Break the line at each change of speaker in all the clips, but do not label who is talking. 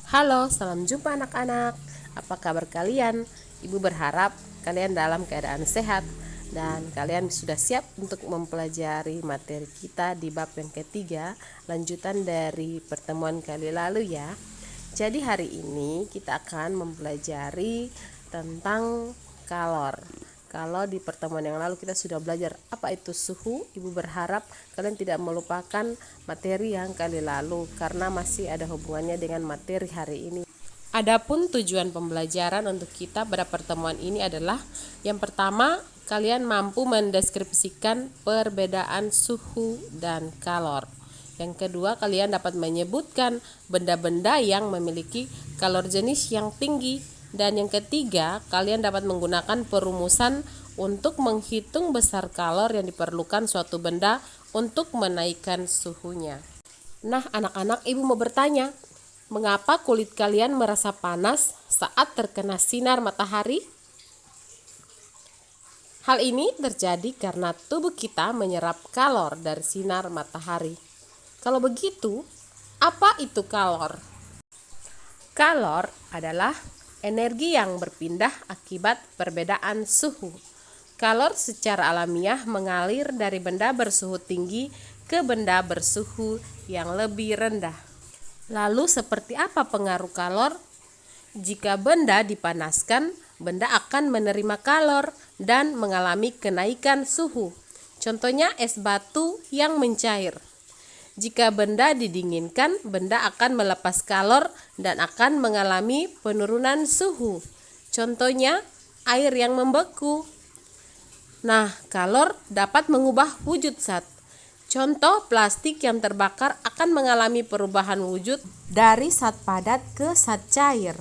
Halo, salam jumpa anak-anak. Apa kabar kalian? Ibu berharap kalian dalam keadaan sehat dan kalian sudah siap untuk mempelajari materi kita di bab yang ketiga, lanjutan dari pertemuan kali lalu ya. Jadi hari ini kita akan mempelajari tentang kalor. Kalau di pertemuan yang lalu kita sudah belajar apa itu suhu, Ibu berharap kalian tidak melupakan materi yang kali lalu karena masih ada hubungannya dengan materi hari ini. Adapun tujuan pembelajaran untuk kita pada pertemuan ini adalah yang pertama, kalian mampu mendeskripsikan perbedaan suhu dan kalor. Yang kedua, kalian dapat menyebutkan benda-benda yang memiliki kalor jenis yang tinggi. Dan yang ketiga, kalian dapat menggunakan perumusan untuk menghitung besar kalor yang diperlukan suatu benda untuk menaikkan suhunya. Nah, anak-anak, Ibu mau bertanya, mengapa kulit kalian merasa panas saat terkena sinar matahari? Hal ini terjadi karena tubuh kita menyerap kalor dari sinar matahari. Kalau begitu, apa itu kalor? Kalor adalah energi yang berpindah akibat perbedaan suhu. Kalor secara alamiah mengalir dari benda bersuhu tinggi ke benda bersuhu yang lebih rendah. Lalu seperti apa pengaruh kalor? Jika benda dipanaskan, benda akan menerima kalor dan mengalami kenaikan suhu. Contohnya es batu yang mencair. Jika benda didinginkan, benda akan melepas kalor dan akan mengalami penurunan suhu. Contohnya, air yang membeku. Nah, kalor dapat mengubah wujud zat. Contoh, plastik yang terbakar akan mengalami perubahan wujud dari zat padat ke zat cair.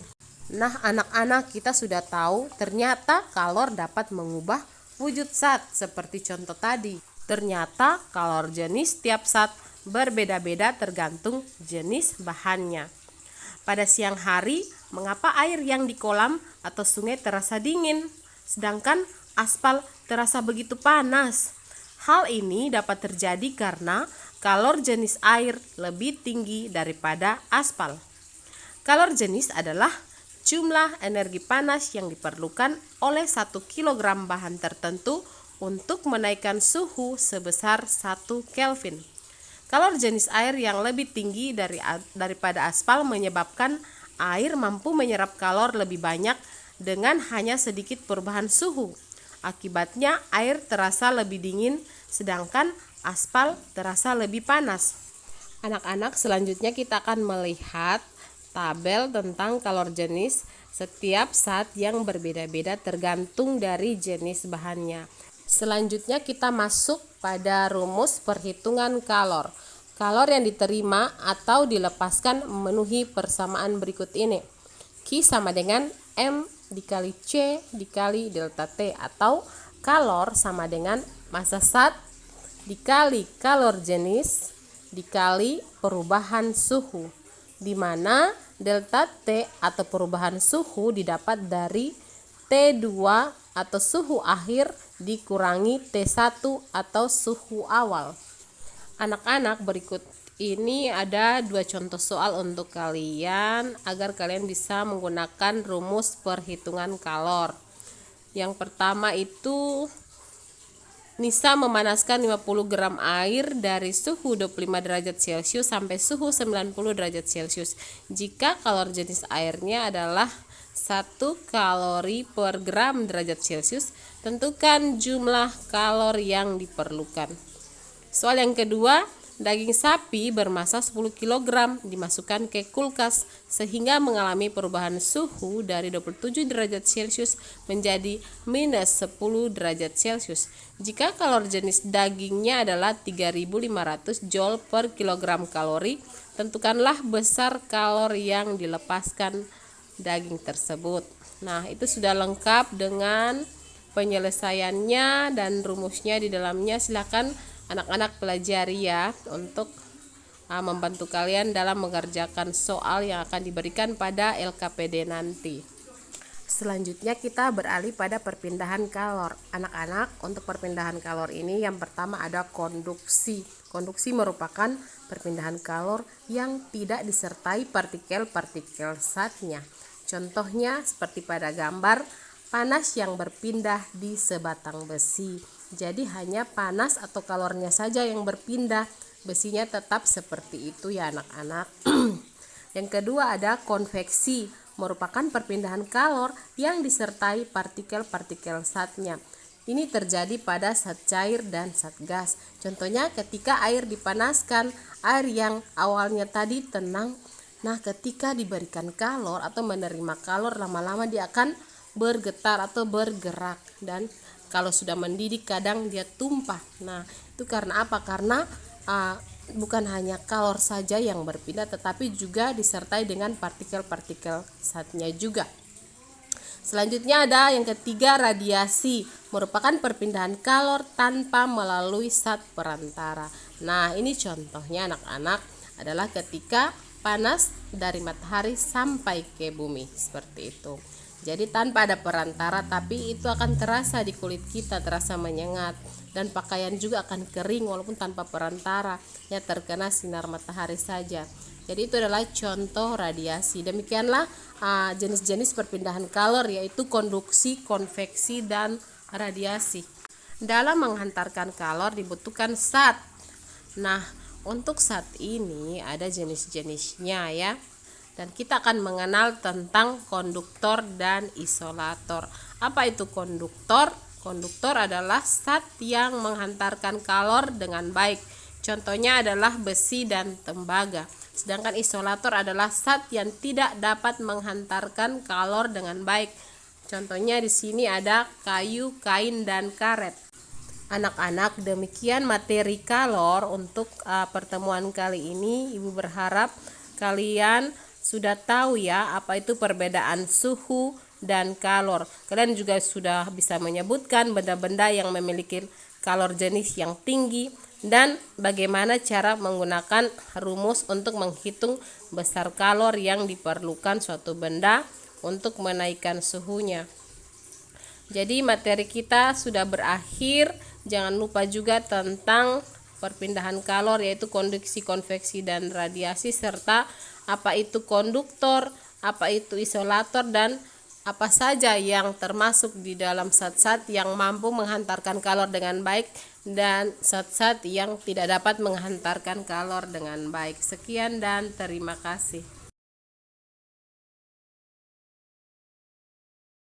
Nah, anak-anak, kita sudah tahu ternyata kalor dapat mengubah wujud zat seperti contoh tadi. Ternyata kalor jenis tiap zat berbeda-beda tergantung jenis bahannya. Pada siang hari, mengapa air yang di kolam atau sungai terasa dingin, sedangkan aspal terasa begitu panas? Hal ini dapat terjadi karena kalor jenis air lebih tinggi daripada aspal. Kalor jenis adalah jumlah energi panas yang diperlukan oleh 1 kg bahan tertentu untuk menaikkan suhu sebesar 1 Kelvin. Kalor jenis air yang lebih tinggi daripada aspal menyebabkan air mampu menyerap kalor lebih banyak dengan hanya sedikit perubahan suhu. Akibatnya air terasa lebih dingin sedangkan aspal terasa lebih panas. Anak-anak, selanjutnya kita akan melihat tabel tentang kalor jenis setiap zat yang berbeda-beda tergantung dari jenis bahannya. Selanjutnya kita masuk pada rumus perhitungan kalor. Kalor yang diterima atau dilepaskan memenuhi persamaan berikut ini. Q sama dengan M dikali C dikali delta T, atau kalor sama dengan massa zat dikali kalor jenis dikali perubahan suhu, di mana delta T atau perubahan suhu didapat dari T2 atau suhu akhir dikurangi T1 atau suhu awal. Anak-anak, berikut ini ada 2 contoh soal untuk kalian agar kalian bisa menggunakan rumus perhitungan kalor. Yang pertama itu, Nisa memanaskan 50 gram air dari suhu 25 derajat Celcius sampai suhu 90 derajat Celcius. Jika kalor jenis airnya adalah 1 kalori per gram derajat Celcius, tentukan jumlah kalor yang diperlukan. Soal yang kedua, daging sapi bermassa 10 kg dimasukkan ke kulkas sehingga mengalami perubahan suhu dari 27 derajat Celcius menjadi minus 10 derajat Celcius. Jika kalor jenis dagingnya adalah 3.500 joule per kilogram kalori, tentukanlah besar kalor yang dilepaskan daging tersebut. Nah, itu sudah lengkap dengan penyelesaiannya dan rumusnya di dalamnya. Silakan anak-anak pelajari ya untuk membantu kalian dalam mengerjakan soal yang akan diberikan pada LKPD nanti. Selanjutnya kita beralih pada perpindahan kalor. Anak-anak, untuk perpindahan kalor ini yang pertama ada konduksi. Konduksi merupakan perpindahan kalor yang tidak disertai partikel-partikel zatnya. Contohnya seperti pada gambar, panas yang berpindah di sebatang besi. Jadi hanya panas atau kalornya saja yang berpindah, besinya tetap seperti itu ya anak-anak. Yang kedua ada konveksi, merupakan perpindahan kalor yang disertai partikel-partikel zatnya. Ini terjadi pada zat cair dan zat gas. Contohnya ketika air dipanaskan, air yang awalnya tadi tenang, nah ketika diberikan kalor atau menerima kalor, lama-lama dia akan bergetar atau bergerak, dan kalau sudah mendidih kadang dia tumpah. Nah itu karena apa? Karena bukan hanya kalor saja yang berpindah, tetapi juga disertai dengan partikel-partikel zatnya juga. Selanjutnya ada yang ketiga, radiasi, merupakan perpindahan kalor tanpa melalui zat perantara. Nah ini contohnya anak-anak adalah ketika panas dari matahari sampai ke bumi, seperti itu. Jadi tanpa ada perantara, tapi itu akan terasa di kulit kita, terasa menyengat, dan pakaian juga akan kering walaupun tanpa perantara, ya terkena sinar matahari saja. Jadi itu adalah contoh radiasi. Demikianlah jenis-jenis perpindahan kalor, yaitu konduksi, konveksi, dan radiasi. Dalam menghantarkan kalor dibutuhkan zat. Nah, untuk zat ini ada jenis-jenisnya ya. Dan kita akan mengenal tentang konduktor dan isolator. Apa itu konduktor? Konduktor adalah zat yang menghantarkan kalor dengan baik. Contohnya adalah besi dan tembaga. Sedangkan isolator adalah zat yang tidak dapat menghantarkan kalor dengan baik. Contohnya di sini ada kayu, kain, dan karet. Anak-anak, demikian materi kalor untuk pertemuan kali ini. Ibu berharap kalian sudah tahu ya apa itu perbedaan suhu dan kalor. Kalian juga sudah bisa menyebutkan benda-benda yang memiliki kalor jenis yang tinggi dan bagaimana cara menggunakan rumus untuk menghitung besar kalor yang diperlukan suatu benda untuk menaikkan suhunya. Jadi materi kita sudah berakhir. Jangan lupa juga tentang perpindahan kalor, yaitu konduksi, konveksi, dan radiasi, serta apa itu konduktor, apa itu isolator, dan apa saja yang termasuk di dalam zat-zat yang mampu menghantarkan kalor dengan baik dan zat-zat yang tidak dapat menghantarkan kalor dengan baik. Sekian dan terima kasih.